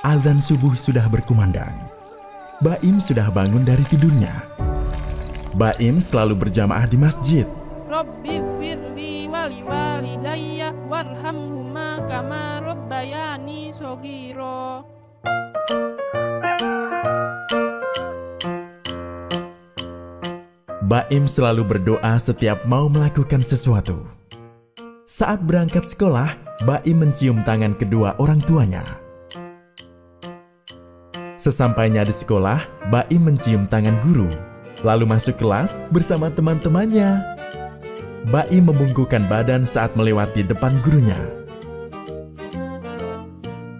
Azan subuh sudah berkumandang. Baim sudah bangun dari tidurnya. Baim selalu berjamaah di masjid. Rabbi firli wali walidayya warhamhuma kama rabbayani shaghira. Baim selalu berdoa setiap mau melakukan sesuatu. Saat berangkat sekolah, Baim mencium tangan kedua orang tuanya. Sesampainya di sekolah, Baim mencium tangan guru, lalu masuk kelas bersama teman-temannya. Baim membungkukkan badan saat melewati depan gurunya.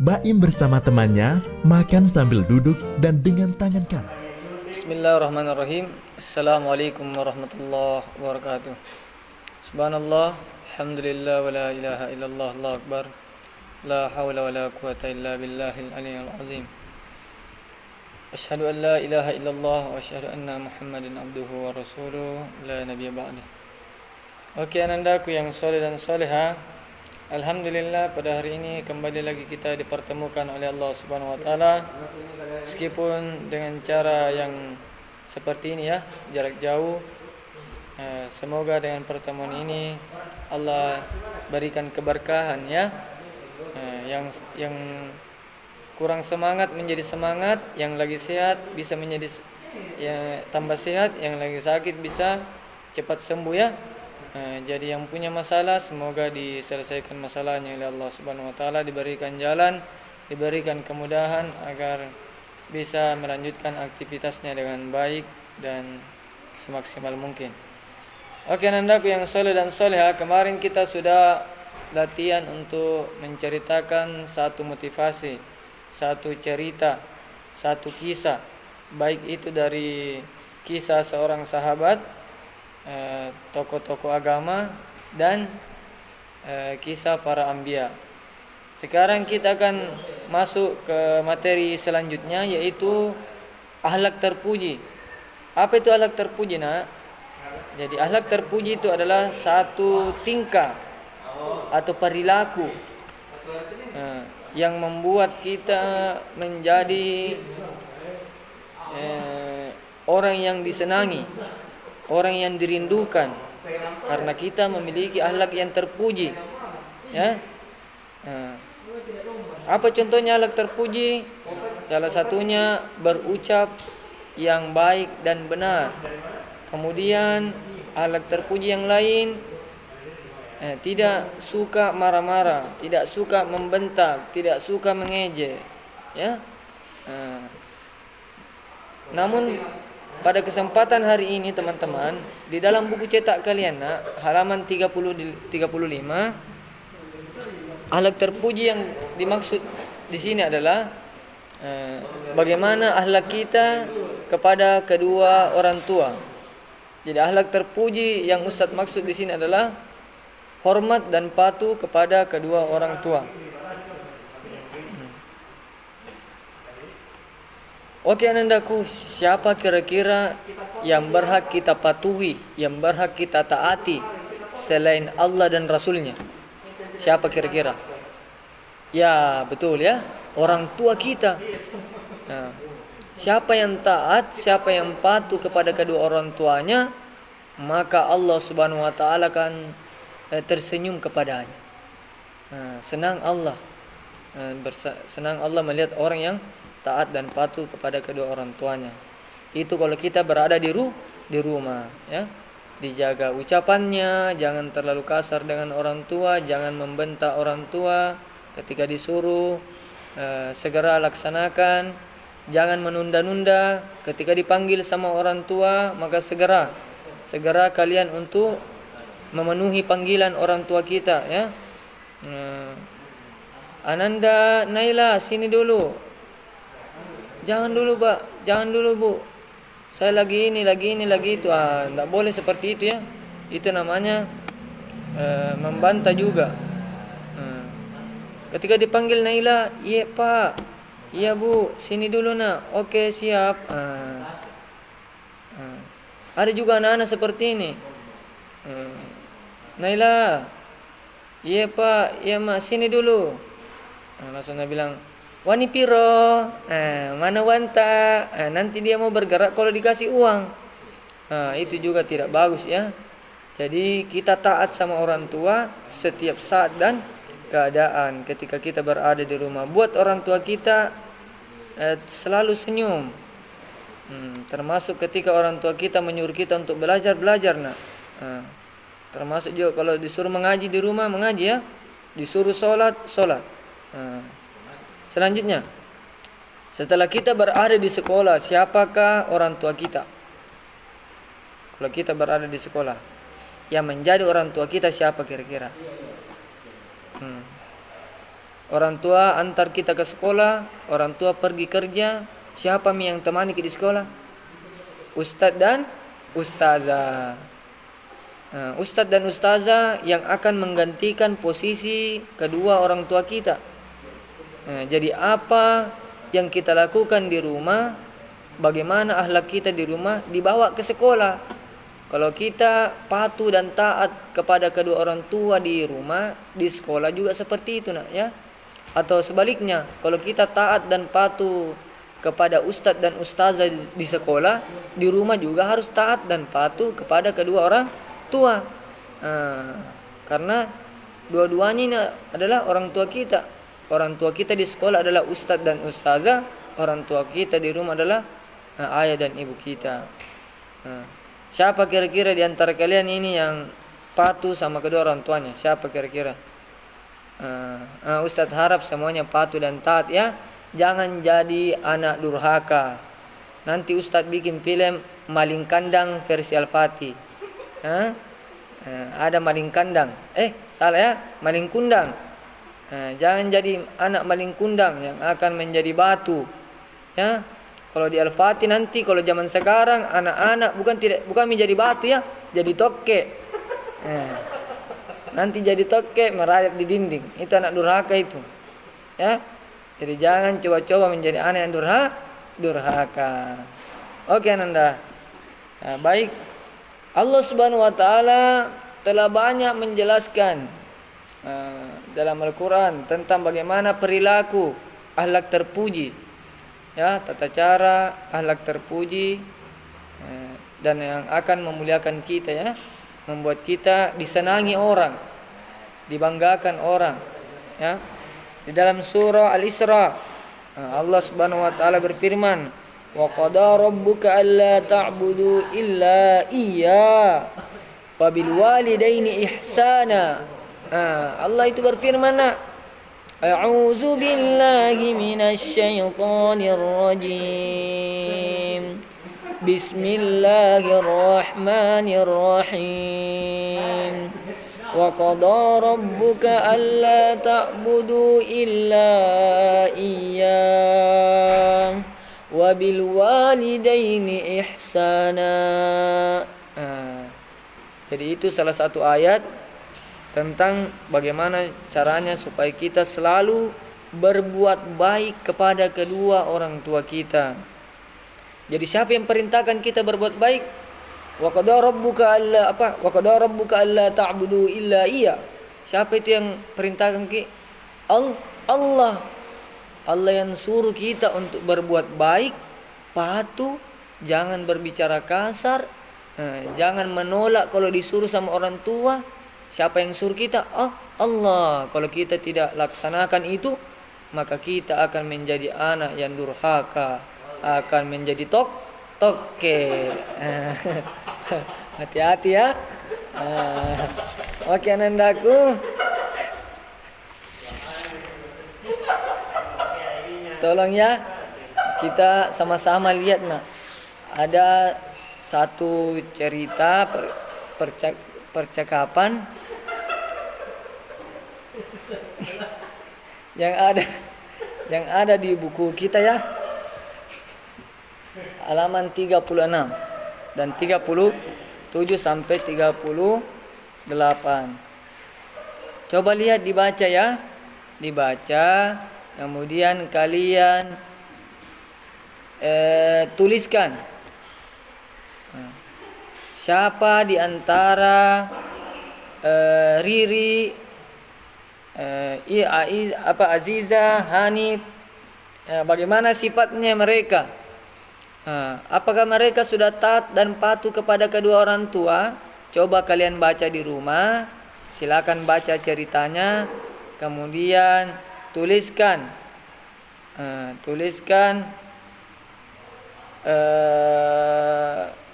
Baim bersama temannya makan sambil duduk dan dengan tangan kanan. Bismillahirrahmanirrahim. Assalamualaikum warahmatullahi wabarakatuh. Subhanallah, alhamdulillah, wa la ilaha illallah, Allahu akbar. La hawla wa la quwata illa billahil aliyyil azim. Asyhadu an la ilaha illallah wa asyhadu anna Muhammadan abduhu wa rasuluh la nabiyya ba'dah. Oke, anandaku yang soleh dan soleha, alhamdulillah pada hari ini kembali lagi kita dipertemukan oleh Allah Subhanahu wa taala, meskipun dengan cara yang seperti ini ya, jarak jauh. Semoga dengan pertemuan ini Allah berikan keberkahan ya. Yang kurang semangat menjadi semangat, yang lagi sehat bisa menjadi ya, tambah sehat, yang lagi sakit bisa cepat sembuh ya. Jadi yang punya masalah semoga diselesaikan masalahnya oleh Allah Subhanahu wa taala, diberikan jalan, diberikan kemudahan agar bisa melanjutkan aktivitasnya dengan baik dan semaksimal mungkin. Oke, anandaku yang soleh dan soleha, kemarin kita sudah latihan untuk menceritakan satu motivasi, satu cerita, satu kisah, baik itu dari kisah seorang sahabat, tokoh-tokoh agama, dan kisah para anbiya. Sekarang kita akan masuk ke materi selanjutnya, yaitu akhlak terpuji. Apa itu akhlak terpuji, nak? Jadi akhlak terpuji itu adalah satu tingkah atau perilaku yang membuat kita menjadi orang yang disenangi, orang yang dirindukan, karena kita memiliki akhlak yang terpuji ya. Apa contohnya akhlak terpuji? Salah satunya berucap yang baik dan benar. Kemudian akhlak terpuji yang lain, tidak suka marah-marah, tidak suka membentak, tidak suka mengejek ya. Namun pada kesempatan hari ini teman-teman, di dalam buku cetak kalian halaman 35, akhlak terpuji yang dimaksud di sini adalah bagaimana akhlak kita kepada kedua orang tua. Jadi akhlak terpuji yang Ustadz maksud di sini adalah hormat dan patuh kepada kedua orang tua. Oke, anandaku, siapa kira-kira yang berhak kita patuhi, yang berhak kita taati selain Allah dan Rasulnya? Siapa kira-kira? Ya, betul ya, orang tua kita. Nah, siapa yang taat, siapa yang patuh kepada kedua orang tuanya, maka Allah Subhanahu wa taala akan tersenyum kepadanya. Senang Allah melihat orang yang taat dan patuh kepada kedua orang tuanya. Itu kalau kita berada di rumah ya. Dijaga ucapannya, jangan terlalu kasar dengan orang tua, jangan membentak orang tua. Ketika disuruh segera laksanakan, jangan menunda-nunda. Ketika dipanggil sama orang tua, maka segera kalian untuk memenuhi panggilan orang tua kita ya. Ananda, Naila, sini dulu. Jangan dulu, Pak. Jangan dulu, Bu. Saya lagi ini, lagi itu. Enggak boleh seperti itu ya. Itu namanya membantah juga. Ketika dipanggil Naila, iya Pak, iya Bu, sini dulu nak. Oke, siap. Ada juga anak-anak seperti ini. Naila, Iya pak, iya mak, sini dulu. Langsung dia bilang, wani piro, mana wanta, nanti dia mau bergerak kalau dikasih uang. Itu juga tidak bagus ya. Jadi kita taat sama orang tua setiap saat dan keadaan. Ketika kita berada di rumah, buat orang tua kita selalu senyum. Termasuk ketika orang tua kita menyuruh kita untuk belajar nak. Termasuk juga kalau disuruh mengaji di rumah, mengaji ya. Disuruh sholat. Selanjutnya, setelah kita berada di sekolah, siapakah orang tua kita? Kalau kita berada di sekolah, yang menjadi orang tua kita siapa kira-kira? Orang tua antar kita ke sekolah, orang tua pergi kerja, siapa yang temani kita di sekolah? Ustadz dan ustazah. Ustadz dan ustazah yang akan menggantikan posisi kedua orang tua kita. Jadi apa yang kita lakukan di rumah, bagaimana akhlak kita di rumah, dibawa ke sekolah. Kalau kita patuh dan taat kepada kedua orang tua di rumah, di sekolah juga seperti itu nak ya. Atau sebaliknya, kalau kita taat dan patuh kepada ustadz dan ustazah di sekolah, di rumah juga harus taat dan patuh kepada kedua orang tua. Karena dua-duanya ini adalah orang tua kita. Orang tua kita di sekolah adalah ustadz dan ustazah. Orang tua kita di rumah adalah ayah dan ibu kita. Siapa kira-kira di antara kalian ini yang patuh sama kedua orang tuanya? Siapa kira-kira? Ustadz harap semuanya patuh dan taat ya. Jangan jadi anak durhaka. Nanti ustadz bikin film Maling Kandang versi Al-Fatih. Ada maling kandang. Salah ya, maling kundang. Jangan jadi anak maling kundang yang akan menjadi batu. Ya. Kalau di Al-Fatih nanti kalau zaman sekarang anak-anak bukan menjadi batu ya, jadi toke. Nanti jadi toke merayap di dinding. Itu anak durhaka itu. Ya. Jadi jangan coba-coba menjadi anak yang durhaka. Oke Ananda. Baik. Allah Subhanahu wa taala telah banyak menjelaskan dalam Al-Quran tentang bagaimana perilaku akhlak terpuji, ya, tata cara akhlak terpuji dan yang akan memuliakan kita ya, membuat kita disenangi orang, dibanggakan orang, ya. Di dalam surah Al-Isra Allah Subhanahu wa taala berfirman, wa qada rabbuka alla ta'budu illa iya wa bil walidaini ihsana. Allah itu berfirman, a'udzu billahi minasy syaithanir rajim. Bismillahirrahmanirrahim. Wa qada rabbuka alla ta'budu illa iyyah wa bil walidaini ihsana. Jadi itu salah satu ayat tentang bagaimana caranya supaya kita selalu berbuat baik kepada kedua orang tua kita. Jadi siapa yang perintahkan kita berbuat baik? Wa qada rabbuka alla ta'budu illa iya. Siapa itu yang perintahkan kita? Allah. Allah yang suruh kita untuk berbuat baik, patuh, jangan berbicara kasar, jangan menolak kalau disuruh sama orang tua. Siapa yang suruh kita? Allah. Kalau kita tidak laksanakan itu, maka kita akan menjadi anak yang durhaka, akan menjadi toke. Hati-hati ya. Oke anandaku, tolong ya, kita sama-sama lihat ada satu cerita percakapan yang ada di buku kita ya, halaman 36 dan 37 sampai 38. Coba lihat, dibaca ya, dibaca, kemudian kalian tuliskan siapa di antara Riri Aziza, Hanif, bagaimana sifatnya mereka? Apakah mereka sudah taat dan patuh kepada kedua orang tua? Coba kalian baca di rumah. Silakan baca ceritanya. Kemudian tuliskan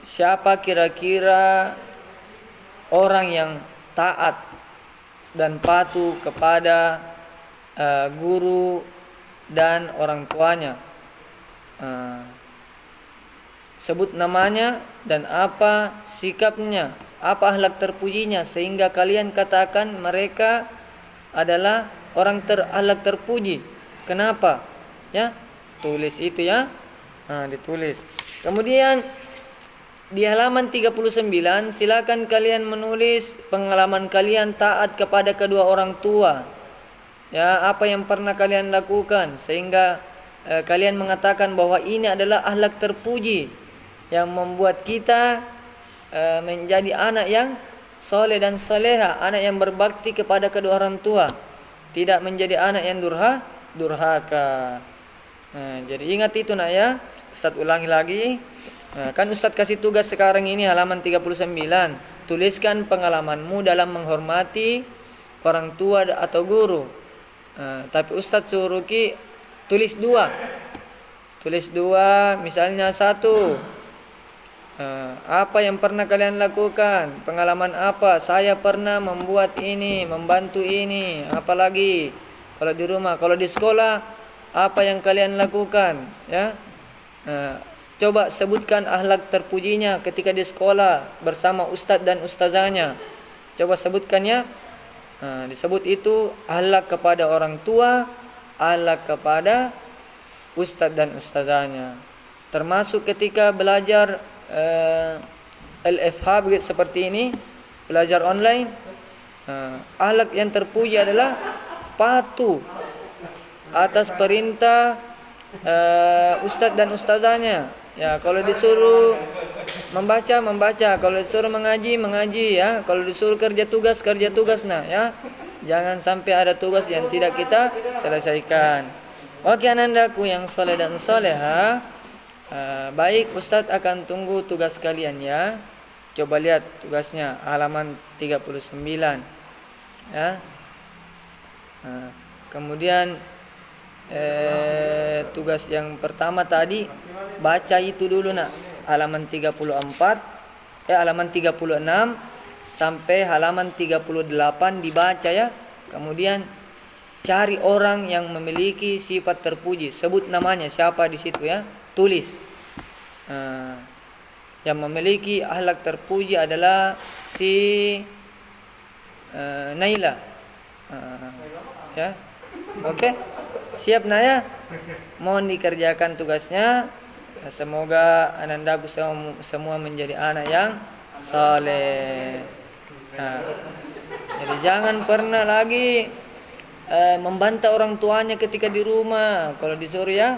siapa kira-kira orang yang taat dan patuh kepada guru dan orang tuanya. Sebut namanya dan apa sikapnya, apa akhlak terpujinya, sehingga kalian katakan mereka adalah orang akhlak terpuji. Kenapa? Ya, tulis itu ya. Ditulis. Kemudian di halaman 39 silakan kalian menulis pengalaman kalian taat kepada kedua orang tua. Ya, apa yang pernah kalian lakukan sehingga kalian mengatakan bahwa ini adalah akhlak terpuji yang membuat kita menjadi anak yang soleh dan soleha, anak yang berbakti kepada kedua orang tua, tidak menjadi anak yang durhaka. Jadi ingat itu nak ya. Ustaz ulangi lagi. Kan Ustaz kasih tugas sekarang ini halaman 39. Tuliskan pengalamanmu dalam menghormati orang tua atau guru. Tapi Ustaz suruh tulis dua. Tulis dua, misalnya satu. Apa yang pernah kalian lakukan? Pengalaman apa? Saya pernah membuat ini, membantu ini. Apalagi kalau di rumah, kalau di sekolah, apa yang kalian lakukan? Ya, coba sebutkan akhlak terpujinya ketika di sekolah bersama ustadz dan ustazahnya. Coba sebutkannya. Disebut itu akhlak kepada orang tua, akhlak kepada ustadz dan ustazahnya. Termasuk ketika belajar LFH seperti ini, belajar online, akhlak yang terpuji adalah patuh atas perintah ustadz dan ustazahnya. Ya, kalau disuruh membaca, kalau disuruh mengaji ya, kalau disuruh kerja tugas nah ya. Jangan sampai ada tugas yang tidak kita selesaikan. Oke anandaku yang soleh dan soleha, baik Ustadz akan tunggu tugas kalian ya. Coba lihat tugasnya halaman 39 ya. Kemudian tugas yang pertama tadi baca itu dulu nak, halaman 34 halaman 36 sampai halaman 38 dibaca ya. Kemudian cari orang yang memiliki sifat terpuji, sebut namanya siapa di situ ya, tulis. Yang memiliki akhlak terpuji adalah si Naila. Ya. Oke. Siap Naya? Mohon dikerjakan tugasnya. Semoga anandaku semua menjadi anak yang saleh. Jadi jangan pernah lagi membantah orang tuanya ketika di rumah. Kalau disuruh ya,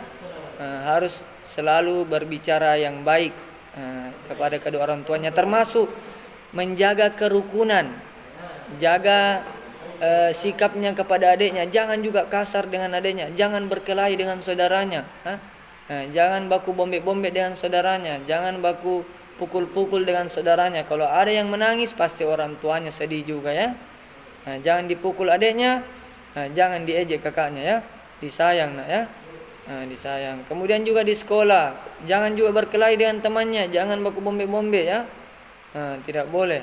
harus selalu berbicara yang baik kepada kedua orang tuanya, termasuk menjaga kerukunan, jaga sikapnya kepada adiknya. Jangan juga kasar dengan adiknya, jangan berkelahi dengan saudaranya, jangan baku bombek-bombek dengan saudaranya, jangan baku pukul-pukul dengan saudaranya. Kalau ada yang menangis pasti orang tuanya sedih juga ya. Jangan dipukul adiknya, jangan diejek kakaknya ya, disayang nak ya. Disayang. Kemudian juga di sekolah, jangan juga berkelahi dengan temannya, jangan baku bombek-bombek ya. Tidak boleh.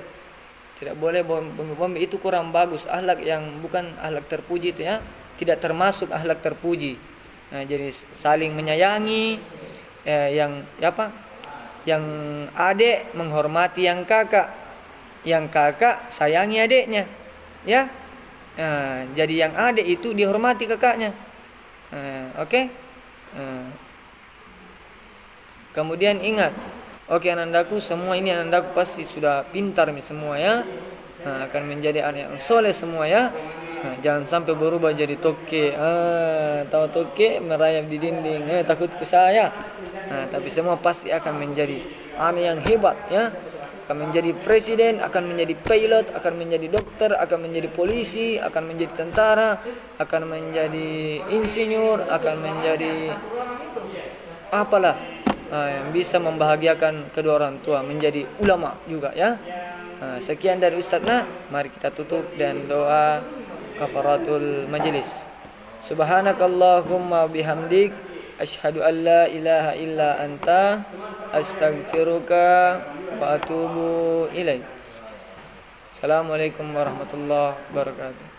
Tidak boleh bombek, itu kurang bagus. Akhlak yang bukan akhlak terpuji itu ya, tidak termasuk akhlak terpuji. Jadi saling menyayangi, yang adik menghormati yang kakak sayangi adiknya, ya. Jadi yang adik itu dihormati kakaknya. Oke. Kemudian ingat, oke anandaku semua ini, anandaku pasti sudah pintar nih semua ya. Akan menjadi anak yang soleh semua ya. Jangan sampai berubah jadi toke. Tahu toke merayap di dinding, takut ke saya. Tapi semua pasti akan menjadi anak yang hebat ya. akan menjadi presiden, akan menjadi pilot, akan menjadi dokter, akan menjadi polisi, akan menjadi tentara, akan menjadi insinyur, akan menjadi apalah yang bisa membahagiakan kedua orang tua, menjadi ulama juga ya. Sekian dari Ustadzna, mari kita tutup dan doa kafaratul majlis. Subhanakallahumma bihamdik asyhadu an la ilaha illa anta astaghfiruka wa atubu ilaik. Assalamualaikum warahmatullahi wabarakatuh.